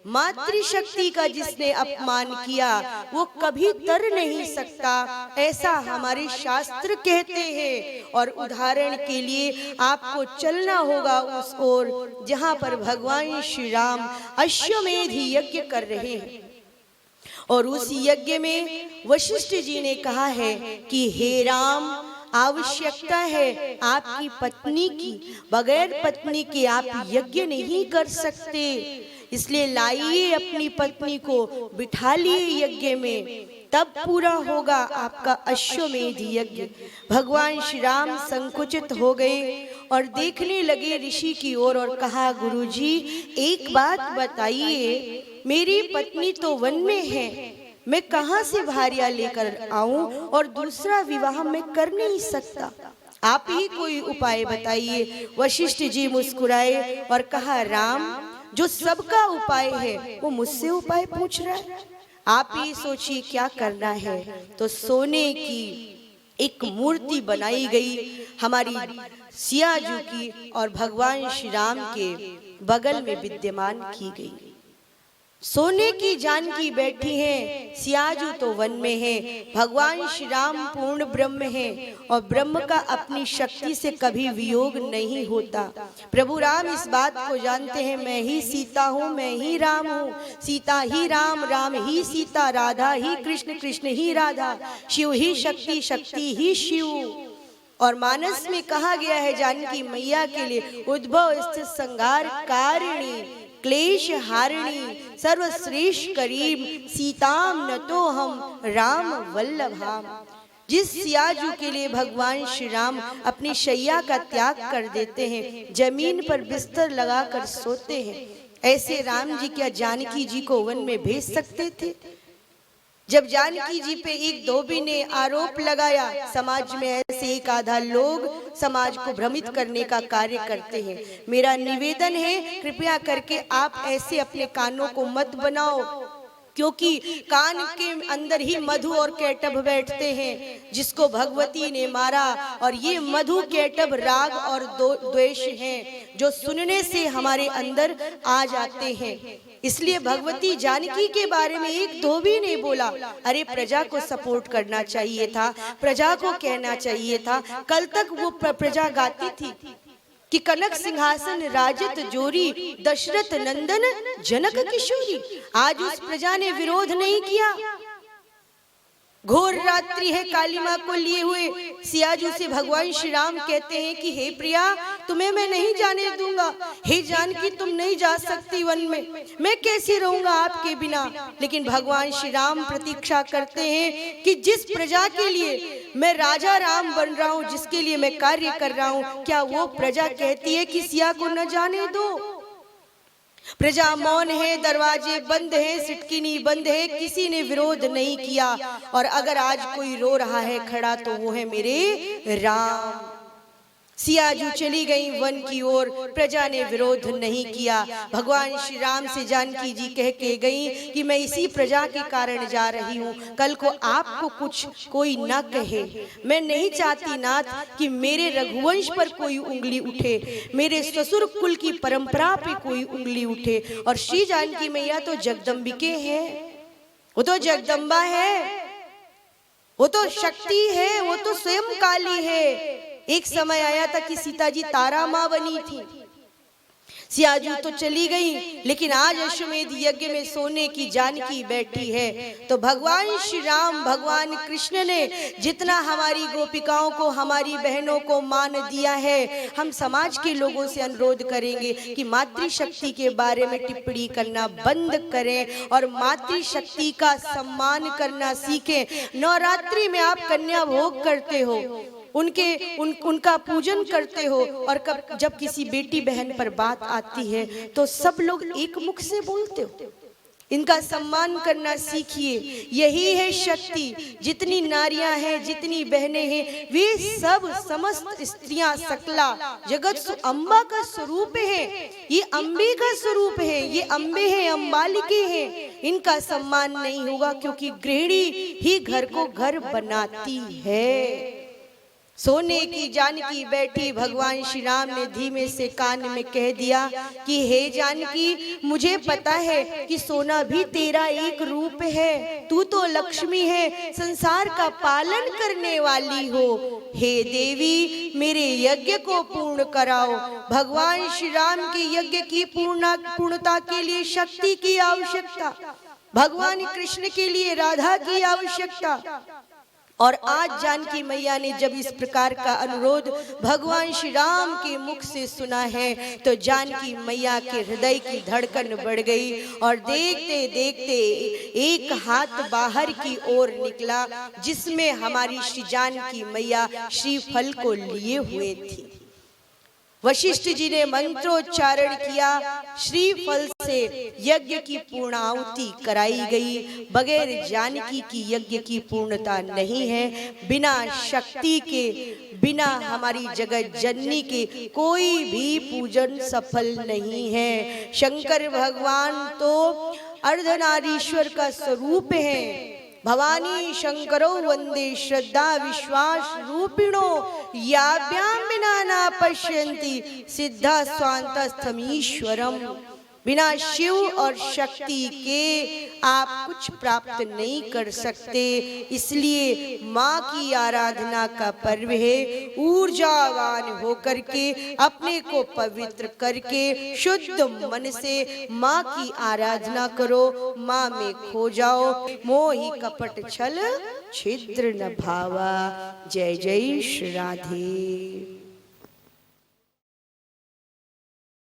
मातृशक्ति का जिसने अपमान किया वो कभी तर नहीं सकता, ऐसा हमारे शास्त्र कहते हैं। और उदाहरण के लिए आपको चलना होगा उस ओर जहां पर भगवान श्री राम अश्वमेध यज्ञ कर रहे हैं। और उस यज्ञ में वशिष्ठ जी ने कहा है कि हे राम, आवश्यकता है आपकी पत्नी की, बगैर पत्नी के आप यज्ञ नहीं कर सकते, इसलिए लाइए अपनी पत्नी को, बिठा लिए यज्ञ में, तब पूरा होगा आपका अश्वमेध यज्ञ। भगवान श्री राम संकुचित हो गए और देखने लगे ऋषि की ओर और कहा, गुरुजी एक बात बताइए, मेरी पत्नी तो वन में है, मैं कहां से भार्या लेकर आऊं और दूसरा विवाह मैं कर नहीं सकता, आप ही कोई उपाय बताइए। वशिष्ठ जी मुस्कुराए और कहा, राम, जो सबका उपाय है वो मुझसे उपाय पूछ रहा है, आप ही सोचिए क्या करना है। तो सोने की एक मूर्ति बनाई गई हमारी सियाजू की और भगवान श्री राम के बगल में विद्यमान की गई। सोने की जानकी बैठी है, सियाजू तो वन में है, भगवान श्री राम पूर्ण ब्रह्म है और ब्रह्म का अपनी शक्ति से कभी वियोग नहीं होता। प्रभु राम इस बात को जानते हैं, मैं ही सीता हूँ, मैं ही राम हूँ, सीता ही राम, राम ही सीता, राधा ही कृष्ण, कृष्ण ही राधा, शिव ही शक्ति, शक्ति ही शिव। और मानस में कहा गया है जानकी मैया के लिए, उद्भव स्थित संहार कारिणी, क्लेश हारिणी, सर्वश्रेष्ठ करीम, सीताम न तो हम राम वल्लभाम। जिस सियाजू के लिए भगवान श्री राम अपनी शैया का त्याग कर देते हैं, जमीन पर बिस्तर लगाकर सोते हैं, ऐसे राम जी क्या जानकी जी को वन में भेज सकते थे? जब जानकी जी पे एक धोबी ने आरोप लगाया, समाज में ऐसे एक आधा लोग समाज को भ्रमित करने का कार्य करते हैं। मेरा निवेदन है, कृपया करके आप ऐसे अपने कानों को मत बनाओ, क्योंकि कान के अंदर ही मधु और कैटभ बैठते हैं जिसको भगवती ने मारा। और ये मधु कैटभ राग और द्वेष हैं जो सुनने से हमारे अंदर आ जाते हैं। इसलिए भगवती जानकी के बारे में एक धोबी ने बोला, अरे प्रजा को सपोर्ट करना चाहिए था, प्रजा को कहना चाहिए था। कल तक वो प्रजा गाती थी कि कनक सिंहासन राजत जोरी, दशरथ नंदन जनक किशोरी। आज उस प्रजा ने विरोध नहीं किया। घोर रात्रि है, काली माँ को लिए हुए सियाजू से भगवान श्री राम कहते हैं कि हे प्रिया, तुम्हें मैं नहीं जाने दूंगा, हे जानकी तुम नहीं जा सकती वन में, मैं कैसे रहूंगा आपके बिना। लेकिन भगवान श्री राम प्रतीक्षा करते हैं कि जिस प्रजा के लिए मैं राजा राम बन रहा हूँ, जिसके लिए मैं कार्य कर रहा हूँ, क्या वो प्रजा कहती है कि सिया को न जाने दो? प्रजा मौन है, दरवाजे बंद है, सिटकिनी बंद है, किसी ने विरोध नहीं किया। और अगर आज कोई रो रहा है खड़ा तो वो है मेरे राम। सियाजू चली गई वन की ओर, प्रजा ने विरोध नहीं किया। भगवान श्री राम से जानकी जी कह के गई कि मैं इसी प्रजा के कारण जा रही हूँ, कल को आपको कुछ कोई ना कहे। मैं नहीं चाहती नाथ कि मेरे रघुवंश पर कोई उंगली उठे, मेरे ससुर कुल की परंपरा पे कोई उंगली उठे। और श्री जानकी मैया तो जगदम्बिके है, वो तो जगदम्बा है, वो तो शक्ति है, वो तो स्वयं काली है। एक समय आया था कि सीता जी तारा माँ बनी थी। सियाजू तो चली गई, लेकिन आज अश्वमेध यज्ञ में सोने की जानकी बैठी है। तो भगवान श्री राम, भगवान कृष्ण ने जितना हमारी गोपिकाओं को, हमारी बहनों को मान दिया है, हम समाज के लोगों से अनुरोध करेंगे कि मातृशक्ति के बारे में टिप्पणी करना बंद करें और मातृशक्ति का सम्मान करना सीखें। नवरात्रि में आप कन्या भोग करते हो, उनका पूजन करते हो, और जब किसी बेटी बहन पर बात आती है तो सब लोग एक मुख से बोलते हो। इनका सम्मान करना सीखिए। यही है शक्ति। जितनी नारियां हैं, जितनी बहनें हैं, वे सब समस्त स्त्रियां सकला जगत अम्बा का स्वरूप है। ये अम्बे का स्वरूप है, ये अम्बे हैं, अम्बालिके हैं। इनका सम्मान नहीं होगा क्योंकि गृहिणी ही घर को घर बनाती है। सोने की जानकी बैठी, भगवान श्री राम ने धीमे से कान में कह दिया कि हे जानकी, मुझे पता है कि सोना भी तेरा एक रूप है, तू तो लक्ष्मी है, संसार का पालन करने वाली हो। हे देवी, मेरे यज्ञ को पूर्ण कराओ। भगवान श्री राम के यज्ञ की पूर्णता के लिए शक्ति की आवश्यकता, भगवान कृष्ण के लिए राधा की आवश्यकता। और आज जानकी मैया ने जब इस प्रकार का अनुरोध भगवान श्री राम के मुख से सुना है तो जानकी मैया के हृदय की धड़कन बढ़ गई और देखते देखते एक हाथ बाहर की ओर निकला जिसमें हमारी श्री जानकी मैया श्रीफल को लिए हुए थी। वशिष्ठ जी ने मंत्रोच्चारण किया, श्रीफल से यज्ञ की पूर्णाहुति कराई गई। बगैर जानकी की यज्ञ की पूर्णता नहीं है। बिना शक्ति के, बिना हमारी जगत जननी के कोई भी पूजन सफल नहीं है। शंकर भगवान तो अर्धनारीश्वर का स्वरूप है। भवानी शंकरो वंदे श्रद्धा विश्वास रूपिणो याभ्याम बिना न पश्यन्ति सिद्धा स्वान्तस्थमीश्वरम। बिना शिव और शक्ति के आप कुछ प्राप्त नहीं कर सकते। इसलिए माँ की आराधना का पर्व है। ऊर्जावान होकर के, अपने को पवित्र करके, शुद्ध मन से माँ की आराधना करो, माँ में खो जाओ। मोहि कपट छल छिद्र न भावा। जय जय श्री राधे।